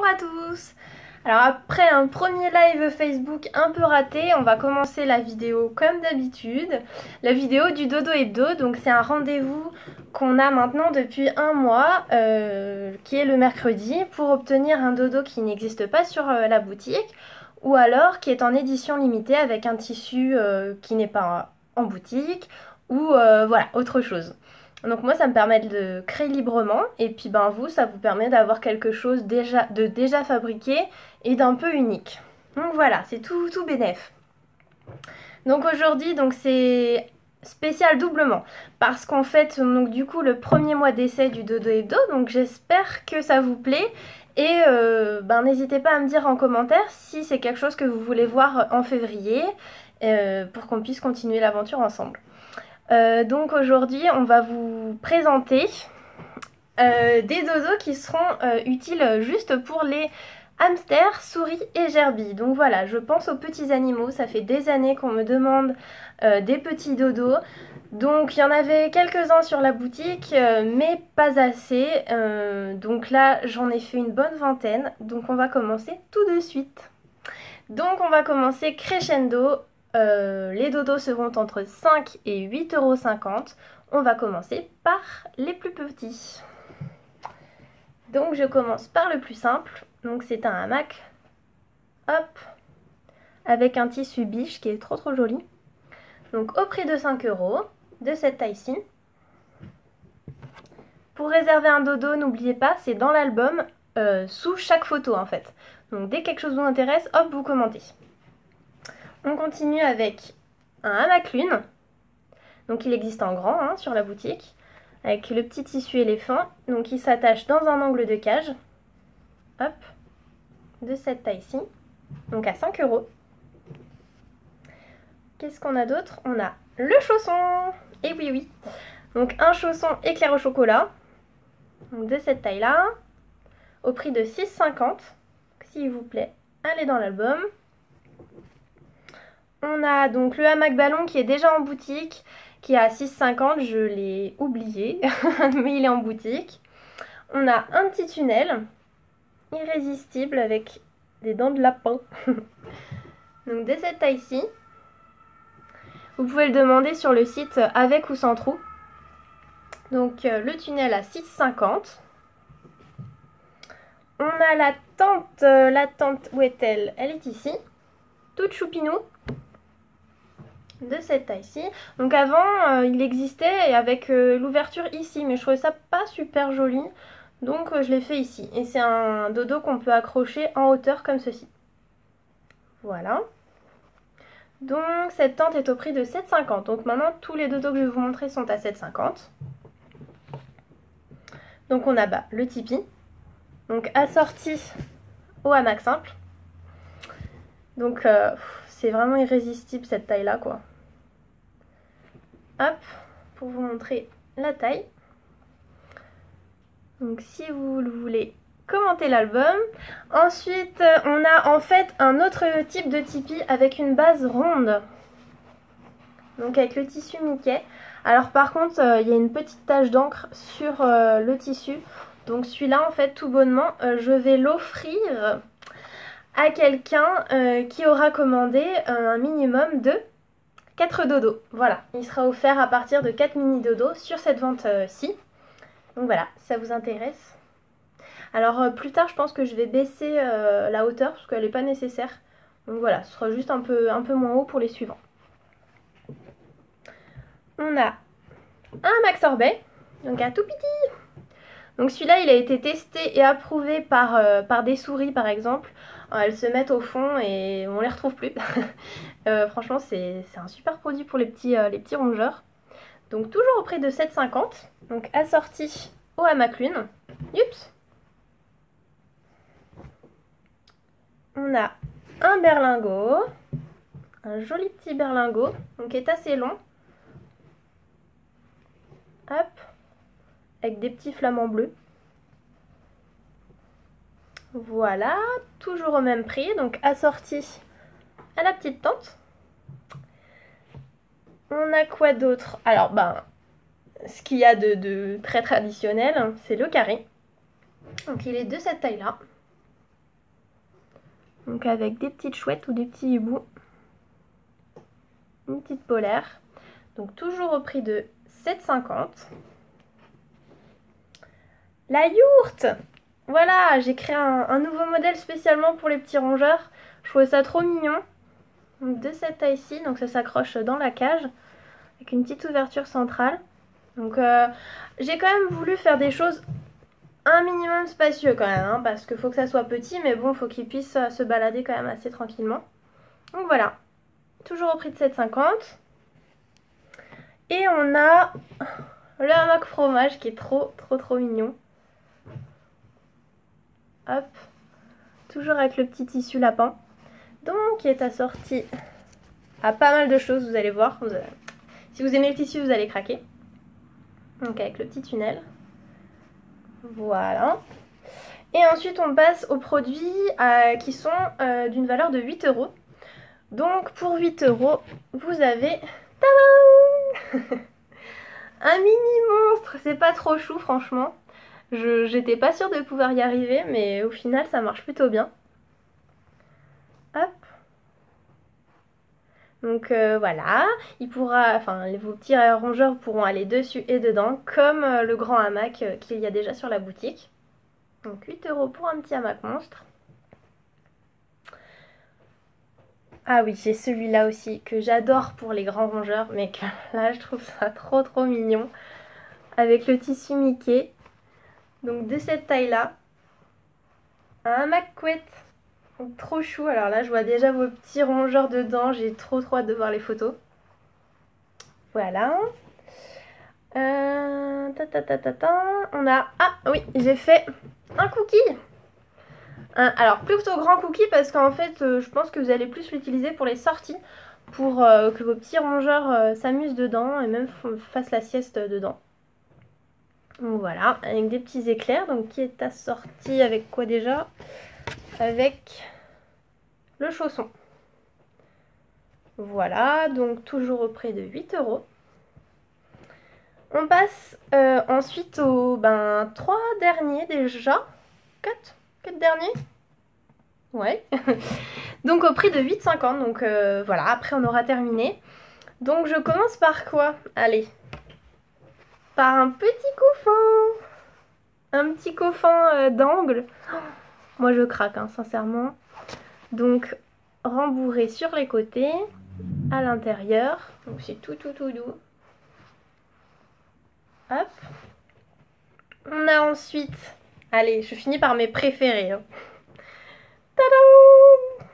Bonjour à tous. Alors après un premier live Facebook un peu raté, on va commencer la vidéo comme d'habitude. La vidéo du Dodo Hebdo, donc c'est un rendez-vous qu'on a maintenant depuis un mois, qui est le mercredi, pour obtenir un dodo qui n'existe pas sur la boutique, ou alors qui est en édition limitée avec un tissu qui n'est pas en boutique, ou voilà, autre chose. Donc moi ça me permet de créer librement et puis ben vous ça vous permet d'avoir quelque chose déjà fabriqué et d'un peu unique. Donc voilà, c'est tout bénef. Donc aujourd'hui donc c'est spécial doublement parce qu'en fait donc du coup le premier mois d'essai du Dodo Hebdo, donc j'espère que ça vous plaît et ben n'hésitez pas à me dire en commentaire si c'est quelque chose que vous voulez voir en février pour qu'on puisse continuer l'aventure ensemble. Donc aujourd'hui on va vous présenter des dodos qui seront utiles juste pour les hamsters, souris et gerbilles. Donc voilà, je pense aux petits animaux, ça fait des années qu'on me demande des petits dodos. Donc il y en avait quelques-uns sur la boutique, mais pas assez. Donc là j'en ai fait une bonne vingtaine, donc on va commencer tout de suite. Donc on va commencer crescendo. Les dodos seront entre 5 et 8,50 €. On va commencer par les plus petits. Donc je commence par le plus simple. Donc c'est un hamac. Hop. Avec un tissu biche qui est trop joli. Donc au prix de 5 € de cette taille-ci. Pour réserver un dodo, n'oubliez pas, c'est dans l'album sous chaque photo en fait. Donc dès que quelque chose vous intéresse, hop, vous commentez. On continue avec un hamac lune. Donc il existe en grand hein, sur la boutique. Avec le petit tissu éléphant. Donc il s'attache dans un angle de cage. Hop. De cette taille-ci. Donc à 5 €. Qu'est-ce qu'on a d'autre? On a le chausson. Et oui. Donc un chausson éclair au chocolat. Donc de cette taille-là. Au prix de 6,50 €. S'il vous plaît, allez dans l'album. On a donc le hamac ballon qui est déjà en boutique, qui est à 6,50 €, je l'ai oublié, mais il est en boutique. On a un petit tunnel, irrésistible, avec des dents de lapin. Donc de cette taille-ci. Vous pouvez le demander sur le site avec ou sans trou. Donc le tunnel à 6,50 €. On a la tente, où est-elle? Elle est ici, toute choupinou. De cette taille-ci. Donc avant il existait avec l'ouverture ici, mais je trouvais ça pas super joli, donc je l'ai fait ici. Et c'est un dodo qu'on peut accrocher en hauteur comme ceci. Voilà. Donc cette tente est au prix de 7,50 €. Donc maintenant tous les dodos que je vais vous montrer sont à 7,50 €. Donc on a le tipi, donc assorti au hamac simple. Donc c'est vraiment irrésistible cette taille là quoi. Hop, pour vous montrer la taille. Donc si vous le voulez, commentez l'album. Ensuite, on a en fait un autre type de tipi avec une base ronde. Donc avec le tissu Mickey. Alors par contre, il y a une petite tache d'encre sur le tissu. Donc celui-là, en fait, tout bonnement, je vais l'offrir à quelqu'un qui aura commandé un minimum de 4 dodos. Voilà, il sera offert à partir de 4 mini dodos sur cette vente-ci. Donc voilà, ça vous intéresse. Alors plus tard, je pense que je vais baisser la hauteur parce qu'elle n'est pas nécessaire. Donc voilà, ce sera juste un peu moins haut pour les suivants. On a un hamac sorbet, donc un tout petit. Donc celui-là, il a été testé et approuvé par des souris par exemple. Elles se mettent au fond et on les retrouve plus. Franchement, c'est un super produit pour les petits rongeurs. Donc toujours au prix de 7,50 €. Donc assorti au hamac lune. Oups. On a un berlingot. Un joli petit berlingot. Donc qui est assez long. Hop. Avec des petits flamants bleus. Voilà, toujours au même prix, donc assorti à la petite tente. On a quoi d'autre? Alors, ce qu'il y a de très traditionnel, c'est le carré. Donc il est de cette taille-là. Donc avec des petites chouettes ou des petits hiboux. Une petite polaire. Donc toujours au prix de 7,50 €. La yourte! Voilà, j'ai créé un nouveau modèle spécialement pour les petits rongeurs. Je trouvais ça trop mignon. Donc de cette taille-ci, donc ça s'accroche dans la cage avec une petite ouverture centrale. Donc j'ai quand même voulu faire des choses un minimum spacieux quand même, hein, parce qu'il faut que ça soit petit, mais bon, il faut qu'il puisse se balader quand même assez tranquillement. Donc voilà, toujours au prix de 7,50 €. Et on a le hamac fromage qui est trop mignon. Hop, toujours avec le petit tissu lapin. Donc qui est assorti à pas mal de choses, vous allez voir. Si vous aimez le tissu, vous allez craquer. Donc avec le petit tunnel. Voilà. Et ensuite on passe aux produits qui sont d'une valeur de 8 €. Donc pour 8 €, vous avez tadam un mini monstre. C'est pas trop chou franchement. J'étais pas sûre de pouvoir y arriver, mais au final ça marche plutôt bien. Hop. Donc voilà, vos petits rongeurs pourront aller dessus et dedans, comme le grand hamac qu'il y a déjà sur la boutique. Donc 8 € pour un petit hamac monstre. Ah oui, j'ai celui-là aussi que j'adore pour les grands rongeurs, mais que là je trouve ça trop mignon. Avec le tissu Mickey. Donc de cette taille-là. Un hamac couette. Donc, trop chou. Alors là, je vois déjà vos petits rongeurs dedans. J'ai trop hâte de voir les photos. Voilà. On a... Ah oui, j'ai fait un cookie. Alors plutôt grand cookie parce qu'en fait, je pense que vous allez plus l'utiliser pour les sorties. Pour que vos petits rongeurs s'amusent dedans et même fassent la sieste dedans. Donc voilà, avec des petits éclairs. Donc qui est assorti avec quoi déjà? Avec le chausson. Voilà, donc toujours au prix de 8 €. On passe ensuite aux 3 derniers déjà. 4 derniers. Ouais. Donc au prix de 8,50 €. Donc voilà, après on aura terminé. Donc je commence par quoi? Allez. Par un petit coffin. Un petit coffin d'angle. Moi je craque, hein, sincèrement. Donc rembourré sur les côtés, à l'intérieur. Donc c'est tout doux. Hop. On a ensuite... Allez, je finis par mes préférés. Hein. Tadam!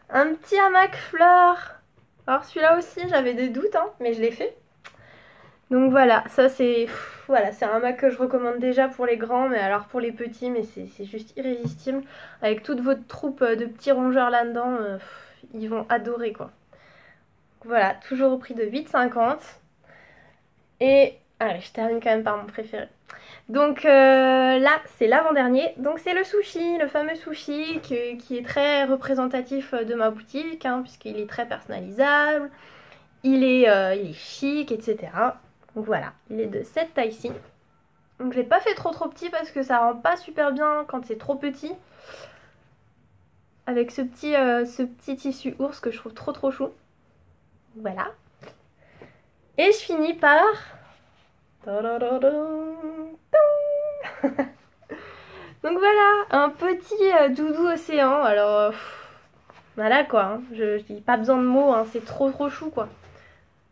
Un petit hamac fleur. Alors celui-là aussi, j'avais des doutes, hein, mais je l'ai fait. Donc voilà, ça c'est... Voilà, c'est un hamac que je recommande déjà pour les grands, mais alors pour les petits, mais c'est juste irrésistible. Avec toute votre troupe de petits rongeurs là-dedans, ils vont adorer quoi. Voilà, toujours au prix de 8,50 €. Et... Allez, je termine quand même par mon préféré. Donc là, c'est l'avant-dernier. Donc c'est le sushi, le fameux sushi qui est très représentatif de ma boutique, hein, puisqu'il est très personnalisable, il est chic, etc. Donc voilà, il est de cette taille-ci. Donc je l'ai pas fait trop petit parce que ça rend pas super bien quand c'est trop petit. Avec ce petit tissu ours que je trouve trop chou. Voilà. Et je finis par... Donc voilà, un petit doudou océan. Alors voilà quoi, hein. Je dis pas besoin de mots, hein. C'est trop chou quoi.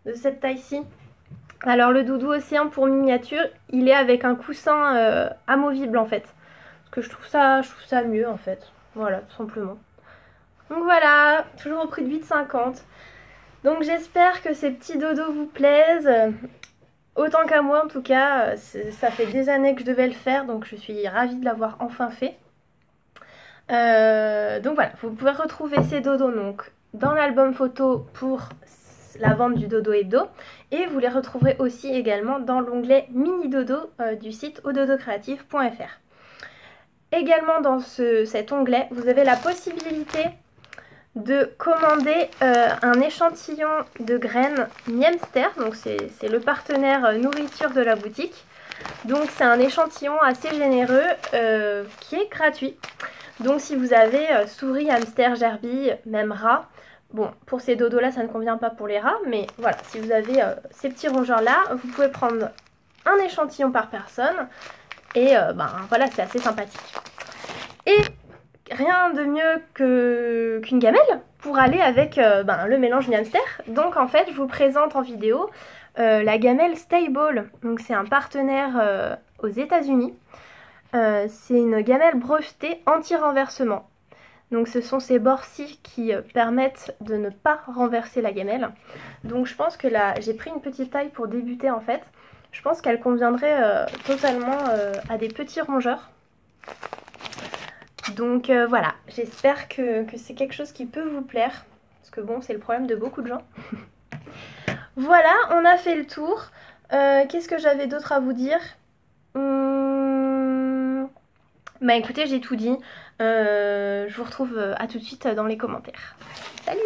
De cette taille-ci. Alors le doudou océan pour miniature, il est avec un coussin amovible en fait. Parce que je trouve ça mieux en fait. Voilà, tout simplement. Donc voilà, toujours au prix de 8,50 €. Donc j'espère que ces petits dodos vous plaisent. Autant qu'à moi en tout cas, ça fait des années que je devais le faire, donc je suis ravie de l'avoir enfin fait. Donc voilà, vous pouvez retrouver ces dodos donc, dans l'album photo pour la vente du dodo hebdo. Et vous les retrouverez aussi également dans l'onglet mini dodo du site audodocreative.fr. Également dans cet onglet, vous avez la possibilité de commander un échantillon de graines Niemster, donc c'est le partenaire nourriture de la boutique. Donc c'est un échantillon assez généreux qui est gratuit. Donc si vous avez souris, hamster, gerbille, même rat, bon pour ces dodos là ça ne convient pas pour les rats, mais voilà, si vous avez ces petits rongeurs là, vous pouvez prendre un échantillon par personne et voilà, c'est assez sympathique. Et rien de mieux qu'une gamelle pour aller avec le mélange mi-hamster. Donc en fait je vous présente en vidéo la gamelle Stable. Donc c'est un partenaire aux États-Unis. C'est une gamelle brevetée anti-renversement. Donc ce sont ces bords-ci qui permettent de ne pas renverser la gamelle. Donc je pense que là, j'ai pris une petite taille pour débuter en fait. Je pense qu'elle conviendrait totalement à des petits rongeurs. Donc voilà, j'espère que c'est quelque chose qui peut vous plaire. Parce que bon, c'est le problème de beaucoup de gens. Voilà, on a fait le tour. Qu'est-ce que j'avais d'autre à vous dire? Bah écoutez, j'ai tout dit. Je vous retrouve à tout de suite dans les commentaires. Salut!